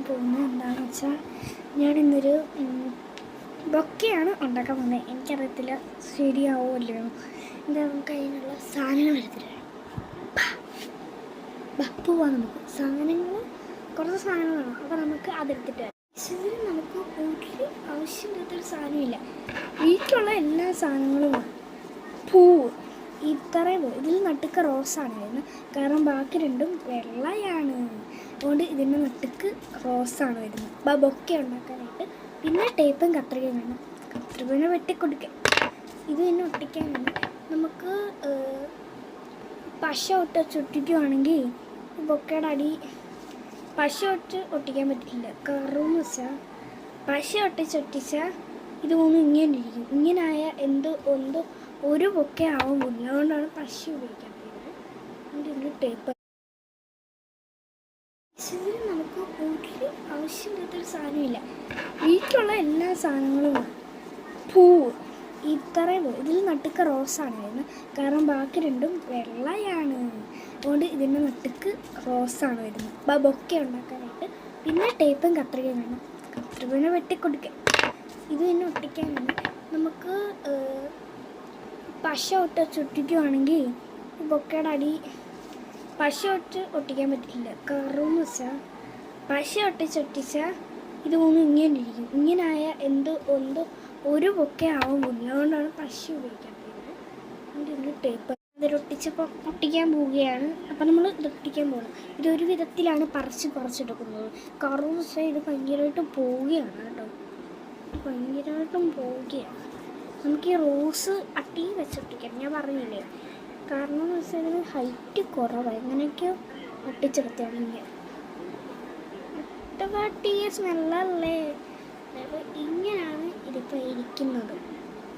പോകുന്നത് എന്താണെന്ന് വെച്ചാൽ ഞാനിന്നൊരു ബൊക്കെയാണ് ഉണ്ടാക്കാൻ പോകുന്നത്. എനിക്കറിയത്തില്ല ശരിയാവോ അല്ലയോ. എന്താ നമുക്ക് അതിനുള്ള സാധനങ്ങൾ എടുത്തിട്ട് പോവാം. നമുക്ക് കുറച്ച് സാധനങ്ങൾ വേണം. അപ്പോൾ നമുക്ക് അതെടുത്തിട്ട് വരാം. ഇതിന് നമുക്ക് ഒരു ആവശ്യമില്ലാത്തൊരു സാധനമില്ല. വീട്ടിലുള്ള എല്ലാ സാധനങ്ങളും പൂവ് ഇത്രയും പൂവ്. ഇതിൽ നട്ടുക്ക് റോസാണ് വരുന്നത്. കാരണം ബാക്കി രണ്ടും വെള്ളയാണ്. അതുകൊണ്ട് ഇതിൻ്റെ നട്ടുക്ക് റോസാണ് വരുന്നത്. ബൊക്കെ ഉണ്ടാക്കാനായിട്ട്. പിന്നെ ടേപ്പും കത്രികയും വേണം. കത്രികനെ വെട്ടിക്കൊടുക്കുക. ഇത് പിന്നെ ഒട്ടിക്കാൻ വേണം. നമുക്ക് പശ ചുറ്റിക്കുവാണെങ്കിൽ ബൊക്കയുടെ അടി പശ ഒട്ടിക്കാൻ പറ്റില്ല. കാരണം എന്ന് വെച്ചാൽ പശ ഒട്ടിച്ചാൽ ഇത് മൂന്നും ഇങ്ങനെ ഇരിക്കും. ഇങ്ങനായ എന്തോ ഒരു ബൊക്കെ ആവുന്നില്ല. അതുകൊണ്ടാണ് പശ ഉപയോഗിക്കാത്തത്. അതുകൊണ്ട് ടേപ്പ്. ഇതിന് നമുക്ക് ഒരു ആവശ്യമില്ലാത്തൊരു സാധനമില്ല. വീട്ടിലുള്ള എല്ലാ സാധനങ്ങളും പൂവ് ഇത്രയും പൂവ്. ഇതിൽ നട്ടുക്ക് റോസാണ് വരുന്നത്. കാരണം ബാക്കി രണ്ടും വെള്ളയാണ്. അതുകൊണ്ട് ഇതിൻ്റെ നട്ടുക്ക് റോസാണ് വരുന്നത്. ബൊക്കെ ഉണ്ടാക്കാനായിട്ട്. പിന്നെ ടേപ്പും കത്രികയും വേണം. കത്രികനെ വെട്ടിക്കൊടുക്കുക. ഇത് പിന്നെ ഒട്ടിക്കാൻ വേണം. നമുക്ക് പശ ചുറ്റിക്കുവാണെങ്കിൽ ബൊക്കയുടെ അടി പശ ഒട്ടിക്കാൻ പറ്റില്ല. കാരണം എന്ന് വെച്ചാൽ പശ ഒട്ടിച്ചാൽ ഇത് മൂന്നും ഇങ്ങനെ ഇരിക്കും. ഇങ്ങനായ എന്തോ ഒരു ബൊക്കെ ആവുന്നില്ല. അതുകൊണ്ടാണ് പശ ഉപയോഗിക്കാത്തത്. അതുകൊണ്ട് ടേപ്പ് ഇതിലൊട്ടിച്ചപ്പോൾ ഒട്ടിക്കാൻ പോവുകയാണ്. അപ്പം നമ്മൾ ഇതൊട്ടിക്കാൻ പോകണം. ഇതൊരു വിധത്തിലാണ് കുറച്ചെടുക്കുന്നത്. കാരണം എന്ന് വെച്ചാൽ ഇത് ഭയങ്കരമായിട്ടും പോവുകയാണ് കേട്ടോ. ഭയങ്കരമായിട്ടും പോവുകയാണ്. നമുക്ക് ഈ റോസ് അട്ടി വെച്ചൊട്ടിക്കണം. ഞാൻ പറഞ്ഞില്ലേ. കാരണം എന്ന് വെച്ചാൽ ഇതിന് ഹൈറ്റ് കുറവാണ്. എങ്ങനെയൊക്കെയോ ഒട്ടിച്ചെടുത്താണ് ഇങ്ങനെ. ഒട്ടപാട്ടിയ സ്മെല്ലല്ലേ. അപ്പോൾ ഇങ്ങനെയാണ് ഇതിപ്പോൾ ഇരിക്കുന്നത്.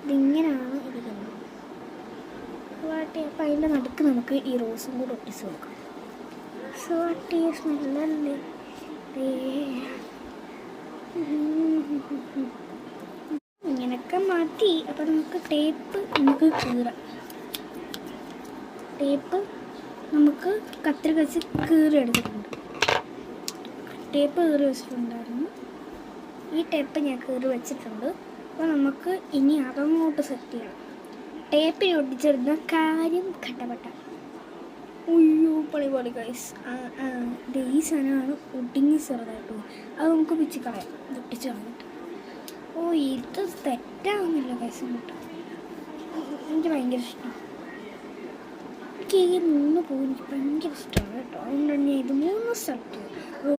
ഇതിങ്ങനെയാണ് ഇരിക്കുന്നത്. വാട്ടി അപ്പം അതിൻ്റെ നടുക്ക് നമുക്ക് ഈ റോസും കൂടെ ഒട്ടിച്ച് നോക്കാം. വാട്ടിയ സ്മെല്ലല്ലേ. ഇങ്ങനെയൊക്കെ മാറ്റി. അപ്പം നമുക്ക് ടേപ്പ് കീറാം. ടേപ്പ് നമുക്ക് കത്രിക വെച്ച് കീറി എടുത്തിട്ടുണ്ട്. ടേപ്പ് കീറി വെച്ചിട്ടുണ്ടായിരുന്നു. ഈ ടേപ്പ് ഞാൻ കീറി വെച്ചിട്ടുണ്ട്. അപ്പോൾ നമുക്ക് ഇനി അതങ്ങോട്ട് സെറ്റ് ചെയ്യണം. ടേപ്പിൽ ഒട്ടിച്ചിരുന്ന കാര്യം കട്ടപ്പെട്ട പൊളി ഗൈസ്. ഈ സാധനമാണ് ഒട്ടിങ്ങി ചെറുതായിട്ട്. അത് നമുക്ക് പിച്ച് കളയാം. ഇത് ഒട്ടിച്ച് കളഞ്ഞിട്ട്. ഇത് തെറ്റാവുന്നില്ല ഗൈസ്. അങ്ങോട്ട് എനിക്ക് ഭയങ്കര ഇഷ്ടമാണ്. എനിക്ക് ഈ 3 പൂ എനിക്ക് ഭയങ്കര ഇഷ്ടമാണ് കേട്ടോ. അതുകൊണ്ടാണ് ഞാൻ ഇത് 3 സെലക്ട് ചെയ്തത്.